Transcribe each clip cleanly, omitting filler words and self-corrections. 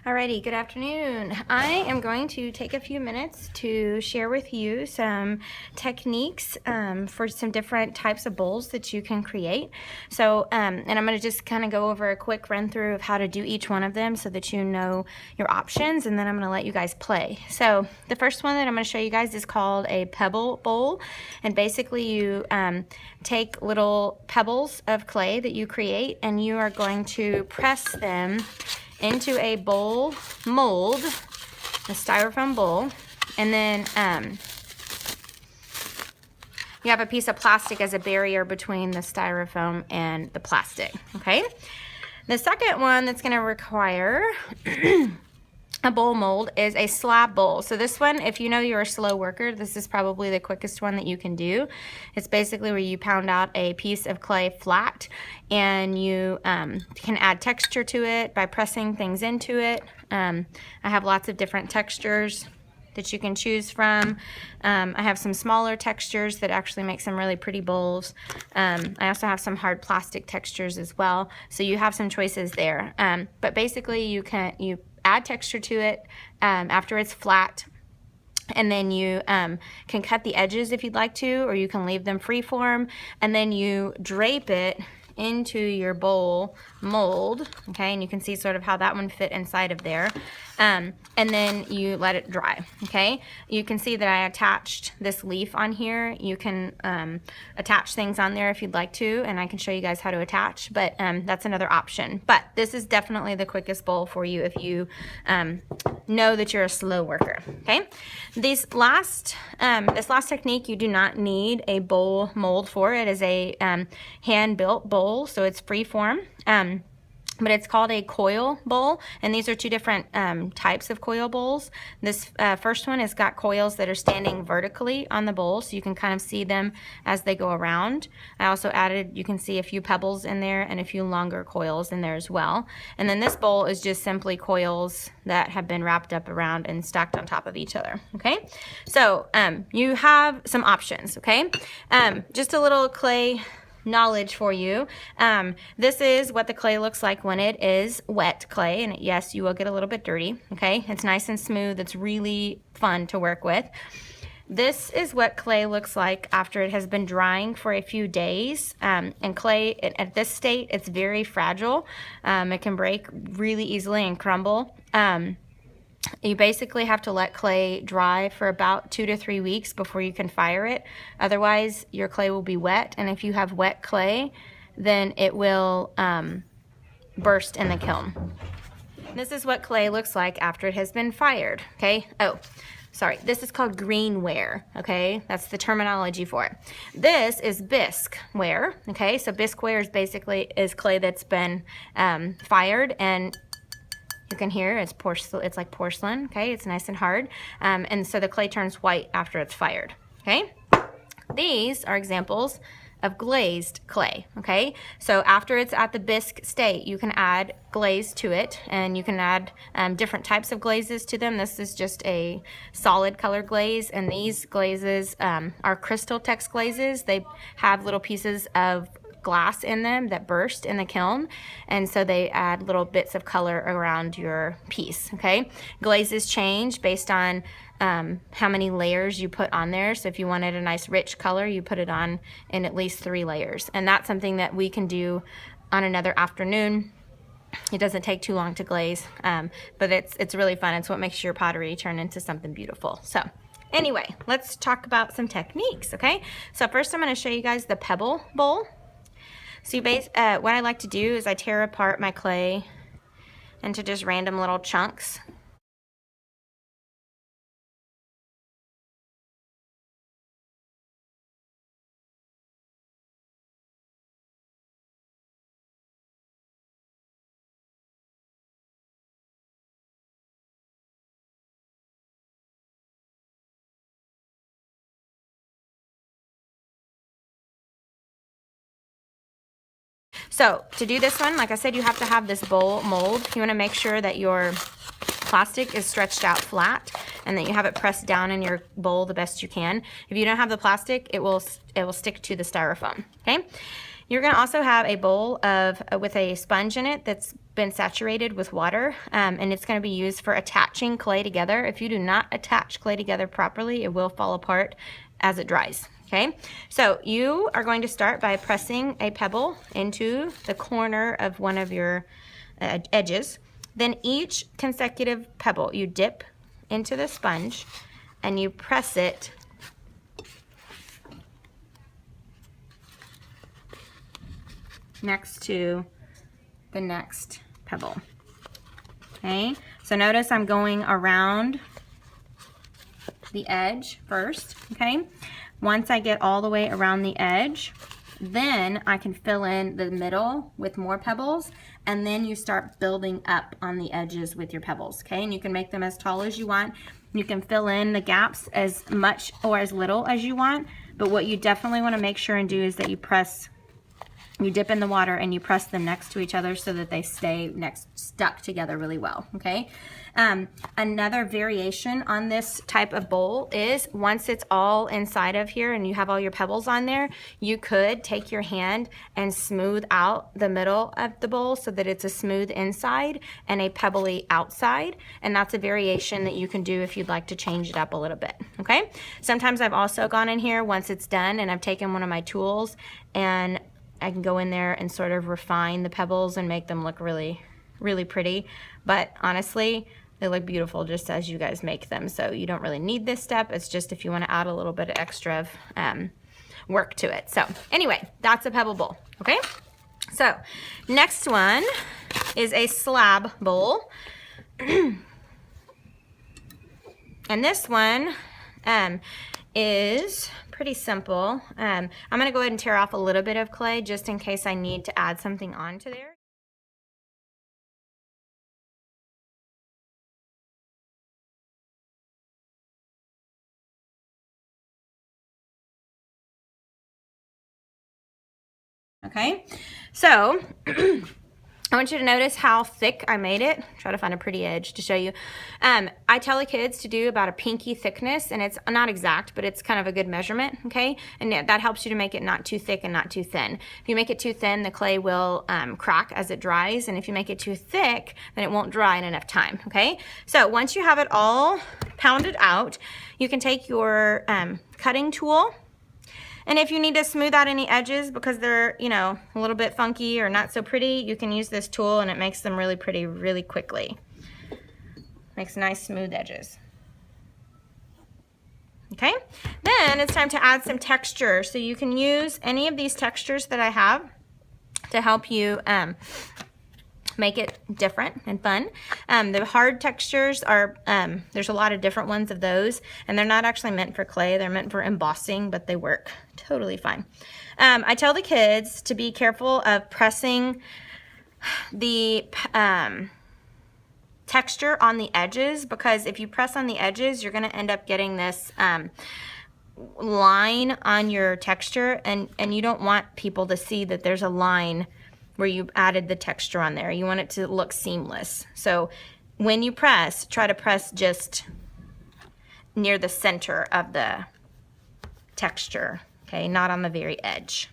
Alrighty, good afternoon. I am going to take a few minutes to share with you some techniques for some different types of bowls that you can create. So, and I'm going to just kind of go over a quick run through of how to do each one of them so that you know your options, and then I'm going to let you guys play. So the first one that I'm going to show you guys is called a Pebble Bowl, and basically you take little pebbles of clay that you create and you are going to press them into a bowl mold, a styrofoam bowl, and then you have a piece of plastic as a barrier between the styrofoam and the plastic, okay? The second one that's gonna require a bowl mold is a slab bowl. So this one, if you know you're a slow worker, this is probably the quickest one that you can do. It's basically where you pound out a piece of clay flat and you can add texture to it by pressing things into it. I have lots of different textures that you can choose from. I have some smaller textures that actually make some really pretty bowls. I also have some hard plastic textures as well. So you have some choices there. But basically you add texture to it after it's flat, and then you can cut the edges if you'd like to, or you can leave them free form, and then you drape it into your bowl mold, okay, and you can see sort of how that one fit inside of there, and then you let it dry, okay. You can see that I attached this leaf on here. You can attach things on there if you'd like to, and I can show you guys how to attach, but that's another option. But this is definitely the quickest bowl for you if you know that you're a slow worker, okay. This last technique, you do not need a bowl mold for. It is a hand-built bowl, so it's free form. But it's called a coil bowl, and these are two different types of coil bowls. This first one has got coils that are standing vertically on the bowl, so you can kind of see them as they go around. I also added, you can see a few pebbles in there and a few longer coils in there as well. And then this bowl is just simply coils that have been wrapped up around and stacked on top of each other, okay? So you have some options, okay? Just a little clay knowledge for you. This is what the clay looks like when it is wet clay, and yes, you will get a little bit dirty, okay? It's nice and smooth. It's really fun to work with. This is what clay looks like after it has been drying for a few days, and clay at this state, it's very fragile. It can break really easily and crumble. You basically have to let clay dry for about 2 to 3 weeks before you can fire it. Otherwise, your clay will be wet, and if you have wet clay, then it will burst in the kiln. This is what clay looks like after it has been fired, okay? Oh, sorry, this is called green ware, okay? That's the terminology for it. This is Bisque Ware, okay? So Bisque Ware is basically clay that's been fired, and you can hear it's like porcelain, okay? It's nice and hard, and so the clay turns white after it's fired, okay? These are examples of glazed clay, okay? So after it's at the bisque state, you can add glaze to it, and you can add different types of glazes to them. This is just a solid color glaze, and these glazes are crystal text glazes. They have little pieces of glass in them that burst in the kiln, and so they add little bits of color around your piece, okay? Glazes change based on how many layers you put on there. So if you wanted a nice rich color, you put it on in at least 3 layers, and that's something that we can do on another afternoon. It doesn't take too long to glaze, but it's really fun. It's what makes your pottery turn into something beautiful. So anyway, let's talk about some techniques, okay? So first I'm going to show you guys the Pebble Bowl. So what I like to do is I tear apart my clay into just random little chunks. So to do this one, like I said, you have to have this bowl mold. You want to make sure that your plastic is stretched out flat and that you have it pressed down in your bowl the best you can. If you don't have the plastic, it will stick to the styrofoam, okay? You're going to also have a bowl of with a sponge in it that's been saturated with water, and it's going to be used for attaching clay together. If you do not attach clay together properly, it will fall apart as it dries. Okay, so you are going to start by pressing a pebble into the corner of one of your edges. Then each consecutive pebble you dip into the sponge and you press it next to the next pebble. Okay, so notice I'm going around the edge first. Okay, once I get all the way around the edge, then I can fill in the middle with more pebbles, and then you start building up on the edges with your pebbles. Okay, and you can make them as tall as you want. You can fill in the gaps as much or as little as you want, but what you definitely want to make sure and do is that you dip in the water and you press them next to each other so that they stay stuck together really well. Okay. Another variation on this type of bowl is once it's all inside of here and you have all your pebbles on there, you could take your hand and smooth out the middle of the bowl so that it's a smooth inside and a pebbly outside. And that's a variation that you can do if you'd like to change it up a little bit. Okay. Sometimes I've also gone in here once it's done and I've taken one of my tools and I can go in there and sort of refine the pebbles and make them look really, really pretty. But honestly, they look beautiful just as you guys make them. So you don't really need this step. It's just if you want to add a little bit of extra work to it. So anyway, that's a pebble bowl. Okay. So next one is a slab bowl. And this one is pretty simple. I'm going to go ahead and tear off a little bit of clay just in case I need to add something onto there. Okay, so I want you to notice how thick I made it. Try to find a pretty edge to show you. I tell the kids to do about a pinky thickness, and it's not exact, but it's kind of a good measurement, okay? And that helps you to make it not too thick and not too thin. If you make it too thin, the clay will crack as it dries, and if you make it too thick, then it won't dry in enough time, okay? So once you have it all pounded out, you can take your cutting tool. And if you need to smooth out any edges because they're, you know, a little bit funky or not so pretty, you can use this tool and it makes them really pretty really quickly. Makes nice smooth edges. Okay, then it's time to add some texture. So you can use any of these textures that I have to help you make it different and fun. The hard textures are, there's a lot of different ones of those, and they're not actually meant for clay. They're meant for embossing, but they work totally fine. I tell the kids to be careful of pressing the texture on the edges, because if you press on the edges, you're going to end up getting this line on your texture, and you don't want people to see that there's a line where you added the texture on there. You want it to look seamless. So when you press, try to press just near the center of the texture, okay, not on the very edge.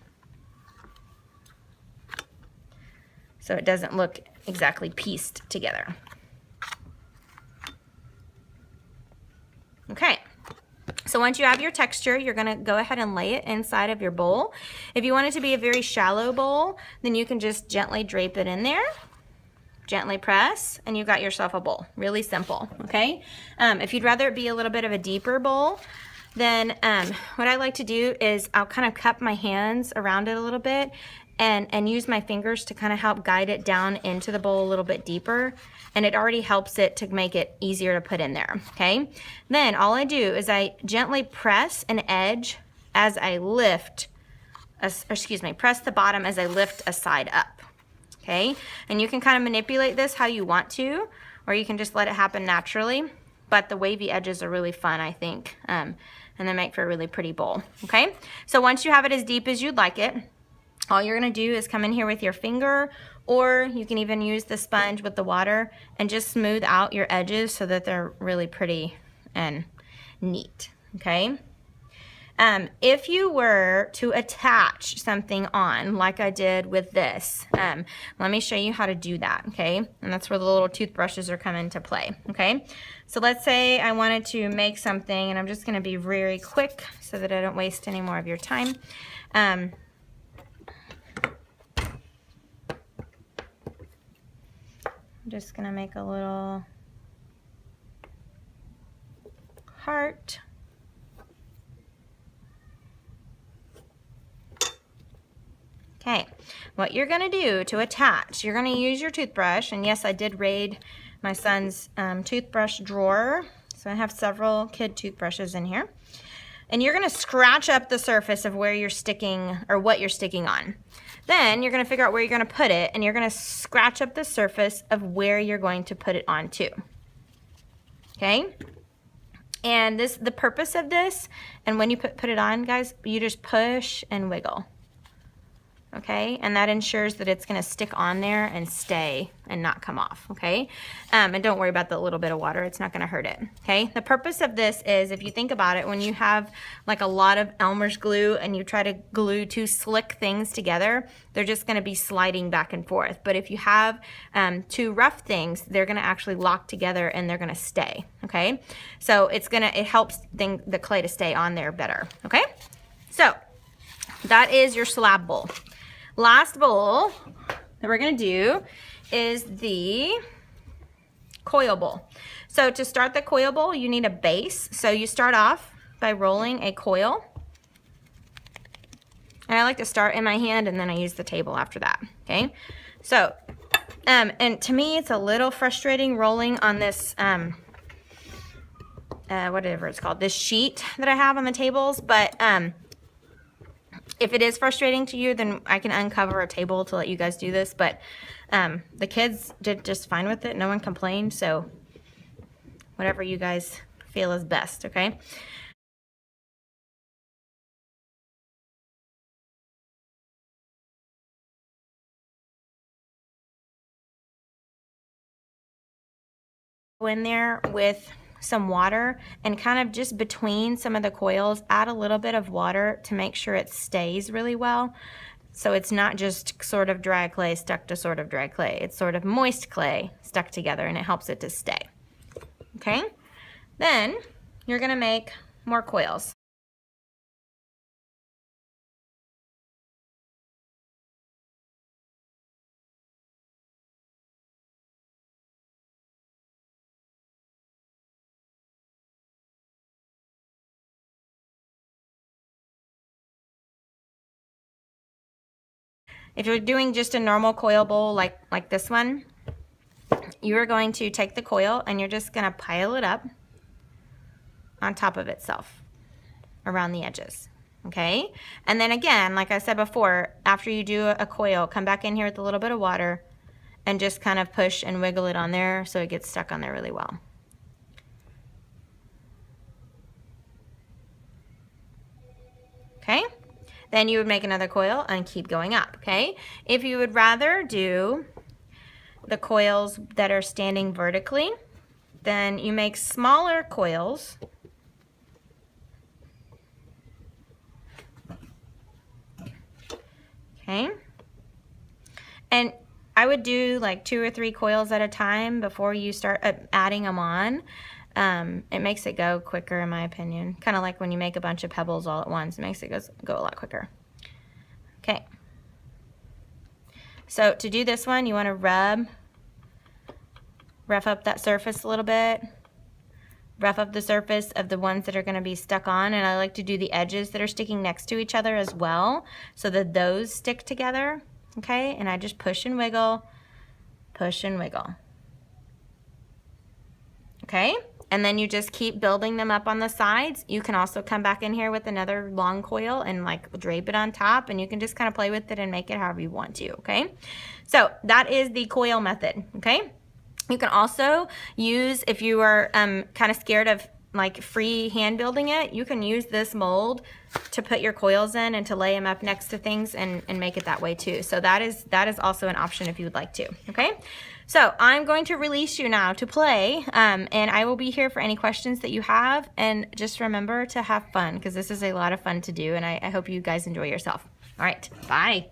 So it doesn't look exactly pieced together. Okay. So once you have your texture, you're going to go ahead and lay it inside of your bowl. If you want it to be a very shallow bowl, then you can just gently drape it in there, gently press, and you've got yourself a bowl. Really simple, okay? If you'd rather it be a little bit of a deeper bowl, then what I like to do is I'll kind of cup my hands around it a little bit and use my fingers to kind of help guide it down into the bowl a little bit deeper. And it already helps it to make it easier to put in there, okay? Then all I do is I gently press an edge as I lift, press the bottom as I lift a side up, okay? And you can kind of manipulate this how you want to, or you can just let it happen naturally. But the wavy edges are really fun, I think, and they make for a really pretty bowl, okay? So once you have it as deep as you'd like it, all you're going to do is come in here with your finger, or you can even use the sponge with the water and just smooth out your edges so that they're really pretty and neat, okay? If you were to attach something on, like I did with this, let me show you how to do that, okay? And that's where the little toothbrushes are coming into play, okay? So let's say I wanted to make something, and I'm just gonna be very quick so that I don't waste any more of your time. I'm just gonna make a little heart. Okay, what you're gonna do to attach, you're gonna use your toothbrush, and yes, I did raid my son's toothbrush drawer, so I have several kid toothbrushes in here. And you're gonna scratch up the surface of where you're sticking, or what you're sticking on. Then you're gonna figure out where you're gonna put it, and you're gonna scratch up the surface of where you're going to put it onto. Okay? And the purpose of this, and when you put it on, guys, you just push and wiggle. Okay, and that ensures that it's gonna stick on there and stay and not come off, okay? And don't worry about the little bit of water, it's not gonna hurt it, okay? The purpose of this is, if you think about it, when you have like a lot of Elmer's glue and you try to glue two slick things together, they're just gonna be sliding back and forth. But if you have two rough things, they're gonna actually lock together and they're gonna stay, okay? So it helps the clay to stay on there better, okay? So that is your slab bowl. Last bowl that we're gonna do is the coil bowl. So to start the coil bowl, you need a base. So you start off by rolling a coil. And I like to start in my hand and then I use the table after that, okay? So, and to me, it's a little frustrating rolling on this, whatever it's called, this sheet that I have on the tables, but if it is frustrating to you, then I can uncover a table to let you guys do this, but the kids did just fine with it. No one complained, so whatever you guys feel is best, okay? Go in there with some water and kind of just between some of the coils, add a little bit of water to make sure it stays really well. So it's not just sort of dry clay stuck to sort of dry clay. It's sort of moist clay stuck together and it helps it to stay. Okay? Then you're gonna make more coils. If you're doing just a normal coil bowl like this one, you're going to take the coil and you're just gonna pile it up on top of itself around the edges, okay? And then again, like I said before, after you do a coil, come back in here with a little bit of water and just kind of push and wiggle it on there so it gets stuck on there really well. Okay? Then you would make another coil and keep going up, okay? If you would rather do the coils that are standing vertically, then you make smaller coils. Okay? And I would do like 2 or 3 coils at a time before you start adding them on. It makes it go quicker, in my opinion. Kind of like when you make a bunch of pebbles all at once. It makes it go a lot quicker. Okay. So to do this one, you want to rough up that surface a little bit. Rough up the surface of the ones that are going to be stuck on. And I like to do the edges that are sticking next to each other as well, so that those stick together. Okay? And I just push and wiggle, push and wiggle. Okay? And then you just keep building them up on the sides. You can also come back in here with another long coil and like drape it on top, and you can just kind of play with it and make it however you want to, okay? So that is the coil method, okay? You can also use, if you are kind of scared of like free hand building it, you can use this mold to put your coils in and to lay them up next to things and make it that way too. So that is also an option if you would like to, okay? So I'm going to release you now to play, and I will be here for any questions that you have, and just remember to have fun, because this is a lot of fun to do, and I hope you guys enjoy yourself. All right, bye.